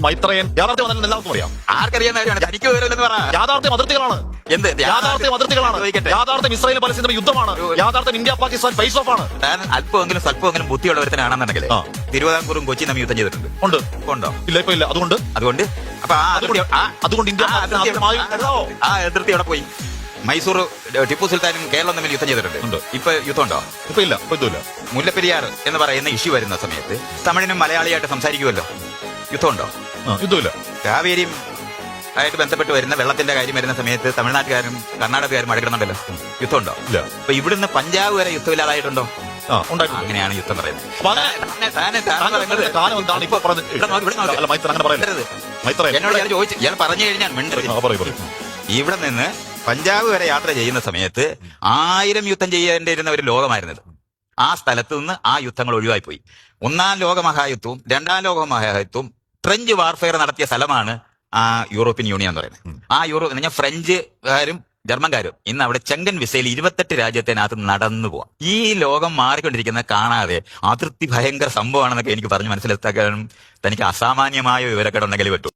മൈത്രേയൻ യാഥാർത്ഥ്യം വന്നതെന്ന് എല്ലാവർക്കും അറിയാം. ആർക്കറിയാൻ കാര്യമാണ്? എനിക്ക് വിവരമില്ലെന്ന് പറ. യാഥാർത്ഥ്യം അതിർത്തികളാണ്. എന്ത് യാഥാർത്ഥ്യം അതിർത്തികളാണ്. ചോദിക്കട്ടെ. യാഥാർത്ഥ്യം ഇസ്രായേൽ പലസ്തീൻ യുദ്ധമാണ്. യാഥാർത്ഥ്യം ഇന്ത്യ പാകിസ്ഥാൻ ഫേസ് ഓഫ് ആണ്. താൻ അല്പമെങ്കിലും സ്വല്പമെങ്കിലും ബുദ്ധിയുള്ളവരത്തിനാണെന്നുണ്ടെങ്കിൽ ആ. തിരുവിതാംകൂറും കൊച്ചി തമ്മിൽ യുദ്ധം ചെയ്തിട്ടുണ്ട്. ഉണ്ട്. ഉണ്ടോ? ഇല്ല, ഇപ്പൊ ഇല്ല. അതുകൊണ്ട് അപ്പൊ അതുകൊണ്ട് ഇന്ത്യ ആ അതിർത്തി അവിടെ പോയി. മൈസൂർ ടിപ്പു സുൽത്താനും കേരളം തമ്മിൽ യുദ്ധം ചെയ്തിട്ടുണ്ട്. ഉണ്ട്. ഇപ്പൊ യുദ്ധം ഉണ്ടോ? ഇപ്പൊ ഇല്ല. ഇപ്പൊ ഇതുമില്ല. മുല്ലപ്പെരിയാർ എന്ന് പറയുന്ന ഇഷ്യൂ വരുന്ന സമയത്ത് തമിഴിനും മലയാളിയായിട്ട് സംസാരിക്കുമല്ലോ. യുദ്ധമുണ്ടോ? ഇതുമില്ല. കാവേരിയും ആയിട്ട് ബന്ധപ്പെട്ട് വരുന്ന വെള്ളത്തിന്റെ കാര്യം വരുന്ന സമയത്ത് തമിഴ്നാട്ടുകാരും കർണാടകക്കാരും മഴകിടുന്നുണ്ടല്ലോ. യുദ്ധമുണ്ടോ? ഇല്ല. അപ്പൊ ഇവിടുന്ന് പഞ്ചാബ് വരെ യുദ്ധമില്ലാതായിട്ടുണ്ടോ? ഉണ്ടായിട്ടുണ്ട്. അങ്ങനെയാണ് യുദ്ധം പറയുന്നത്. എന്നോട് ഞാൻ ചോദിച്ചു, ഞാൻ പറഞ്ഞു കഴിഞ്ഞാൽ ഇവിടെ നിന്ന് പഞ്ചാബ് വരെ യാത്ര ചെയ്യുന്ന സമയത്ത് 1000 യുദ്ധം ചെയ്യേണ്ടിയിരുന്ന ഒരു ലോകമായിരുന്നത്. ആ സ്ഥലത്ത് നിന്ന് ആ യുദ്ധങ്ങൾ ഒഴിവായി പോയി. 1-ാം ലോകമഹായുദ്ധവും 2-ാം ലോകമഹായുദ്ധവും ഫ്രഞ്ച് വാർഫെയർ നടത്തിയ സ്ഥലമാണ് ആ യൂറോപ്യൻ യൂണിയൻ എന്ന് പറയുന്നത്. ആ ഞാൻ ഫ്രഞ്ചുകാരും ജർമ്മൻകാരും ഇന്ന് അവിടെ ചെങ്കൻ വിസയിൽ 28 രാജ്യത്തിനകത്ത് നടന്നു പോവാം. ഈ ലോകം മാറിക്കൊണ്ടിരിക്കുന്ന കാണാതെ അതിർത്തി ഭയങ്കര സംഭവമാണെന്നൊക്കെ എനിക്ക് പറഞ്ഞ് മനസ്സിലാക്കാനും തനിക്ക് അസാമാന്യമായ വിവരക്കേടുണ്ടെങ്കിൽ പറ്റൂ.